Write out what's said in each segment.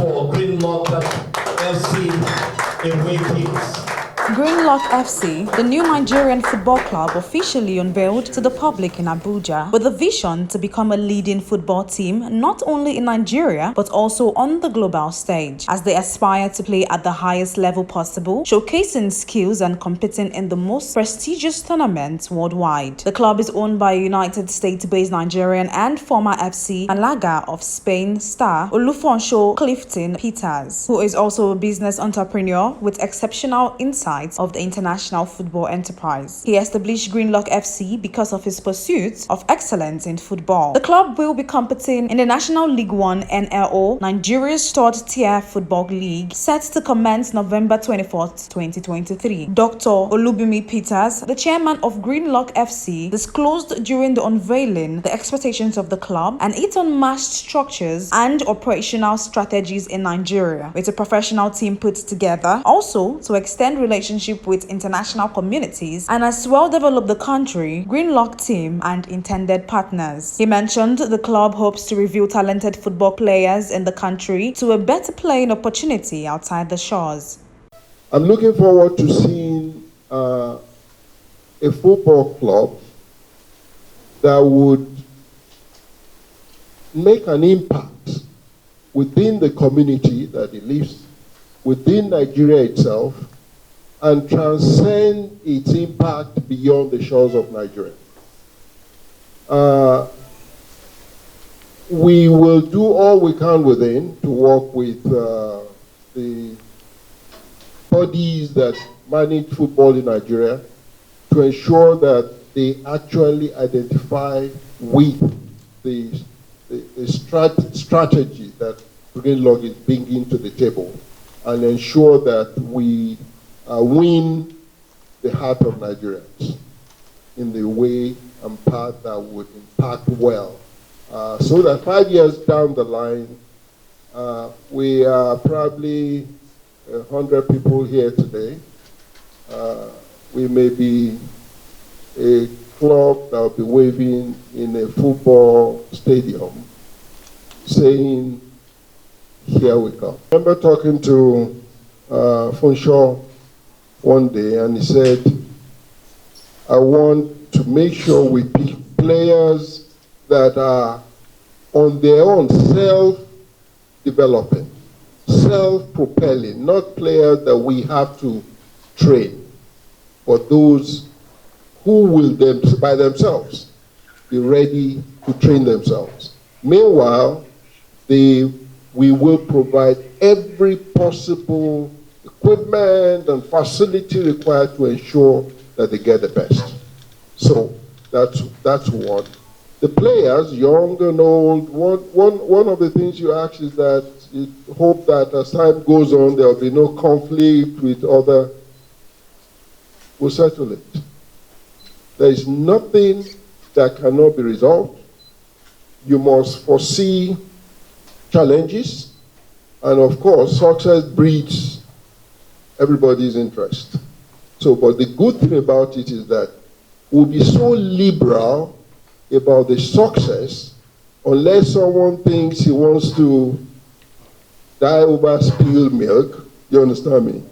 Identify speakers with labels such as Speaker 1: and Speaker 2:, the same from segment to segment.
Speaker 1: for Greenlock FC away kits.
Speaker 2: Greenlock FC, the new Nigerian football club, officially unveiled to the public in Abuja with a vision to become a leading football team not only in Nigeria but also on the global stage, as they aspire to play at the highest level possible, showcasing skills and competing in the most prestigious tournaments worldwide. The club is owned by United States-based Nigerian and former FC Malaga of Spain star Olufonsho Clifton Peters, who is also a business entrepreneur with exceptional insight of the international football enterprise. He established Greenlock FC because of his pursuit of excellence in football. The club will be competing in the National League One NLO, Nigeria's third-tier football league, set to commence November 24th, 2023. Dr. Olubimi Peters, the chairman of Greenlock FC, disclosed during the unveiling the expectations of the club and its unmatched structures and operational strategies in Nigeria, with a professional team put together, also to extend relationship with international communities and as well develop the country, Greenlock team and intended partners. He mentioned the club hopes to reveal talented football players in the country to a better playing opportunity outside the shores.
Speaker 3: I'm looking forward to seeing a football club that would make an impact within the community that it lives, within Nigeria itself, and transcend its impact beyond the shores of Nigeria. We will do all we can within to work with the bodies that manage football in Nigeria to ensure that they actually identify with the strategy that Greenlock is bringing to the table and ensure that we win the heart of Nigerians in the way and path that would impact well. So that 5 years down the line, we are probably 100 people here today. We may be a club that will be waving in a football stadium saying, here we come. I remember talking to Fonshaw one day, and he said, I want to make sure we pick players that are on their own self-developing, self-propelling, not players that we have to train, but those who will by themselves be ready to train themselves. Meanwhile, we will provide every possible equipment and facility required to ensure that they get the best. So that's one. The players, young and old, one of the things you ask is that you hope that as time goes on, there will be no conflict with other. We'll settle it. There is nothing that cannot be resolved. You must foresee challenges, and of course, success breeds everybody's interest. So, but the good thing about it is that we'll be so liberal about the success unless someone thinks he wants to die over spilled milk. You understand me?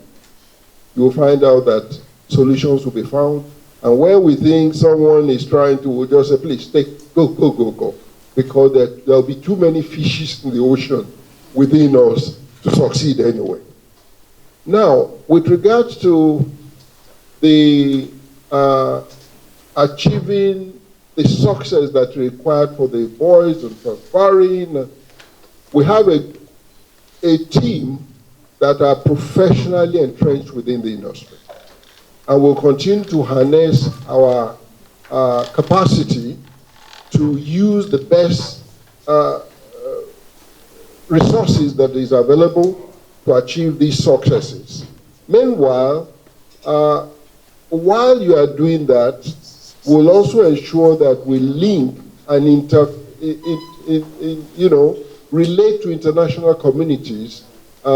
Speaker 3: You'll find out that solutions will be found. And where we think someone is trying to, we'll just say, please, go. Because there'll be too many fishes in the ocean within us to succeed anyway. Now, with regards to the achieving the success that's required for the boys and transferring, we have a team that are professionally entrenched within the industry. And we'll continue to harness our capacity to use the best resources that is available to achieve these successes. Meanwhile, while you are doing that, we'll also ensure that we link and relate to international communities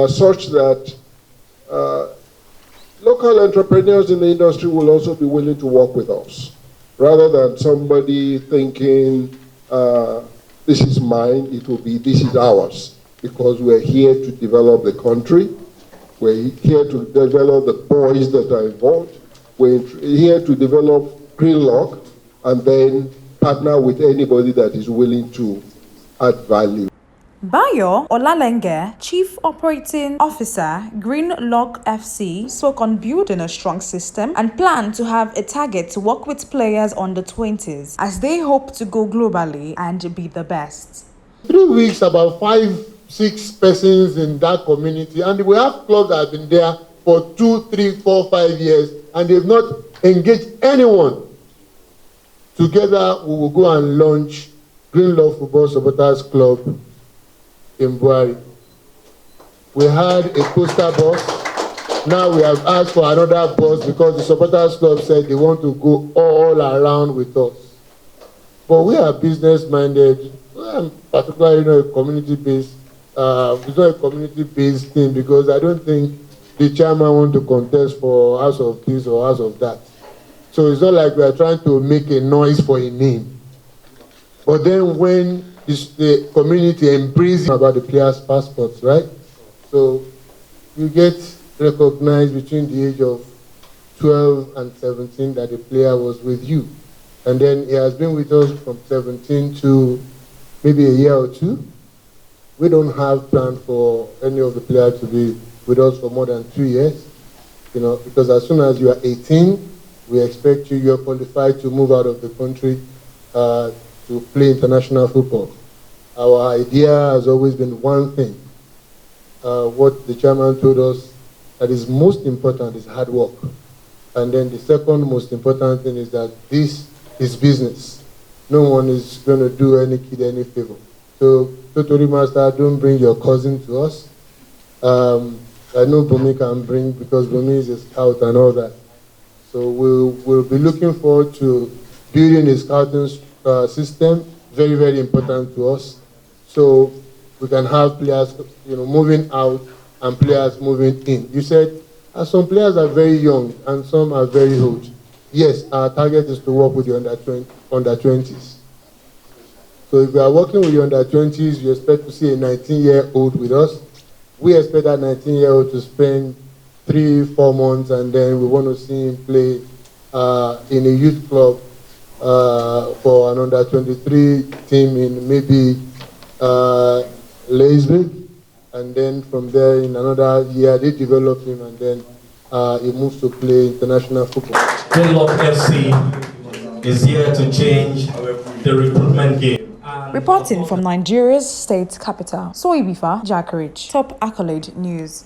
Speaker 3: such that local entrepreneurs in the industry will also be willing to work with us, rather than somebody thinking, this is mine, it will be, this is ours. because we're here to develop the country. We're here to develop the boys that are involved. We're here to develop Greenlock and then partner with anybody that is willing to add value.
Speaker 2: Bayo Olalenge, Chief Operating Officer, Greenlock FC, spoke on building a strong system and plan to have a target to work with players under 20s as they hope to go globally and be the best.
Speaker 4: 3 weeks, about 5-6 persons in that community, and we have clubs that have been there for 2, 3, 4, 5 years, and they've not engaged anyone. Together, we will go and launch Greenlock Football Supporters Club in Buhari. We had a poster bus. Now we have asked for another bus because the supporters club said they want to go all around with us. But we are business-minded, particularly a community-based. It's not a community-based thing because I don't think the chairman wants to contest for House of this or House of that. So it's not like we are trying to make a noise for a name. But then when the community embraces about the players' passports, right? So you get recognized between the age of 12 and 17 that the player was with you. And then he has been with us from 17 to maybe a year or 2. We don't have plan for any of the players to be with us for more than 2 years, because as soon as you are 18, we expect you're qualified to move out of the country to play international football. Our idea has always been one thing. What the chairman told us that is most important is hard work. And then the second most important thing is that this is business. No one is going to do any kid any favor. So, Totori Master, don't bring your cousin to us. I know Bumi can bring because Bumi is a scout and all that. So we'll be looking forward to building a scouting system, very, very important to us. So we can have players, moving out and players moving in. You said some players are very young and some are very old. Yes, our target is to work with the under 20s. So if we are working with the under 20s, you expect to see a 19-year-old with us. We expect that 19-year-old to spend 3-4 months, and then we want to see him play in a youth club for an under 23 team in maybe Leesburg, and then from there in another year they develop him, and then he moves to play international football.
Speaker 1: Greenlock FC is here to change the recruitment game.
Speaker 2: Reporting from Nigeria's state capital, Soibifa Jakarich, Top Accolade News.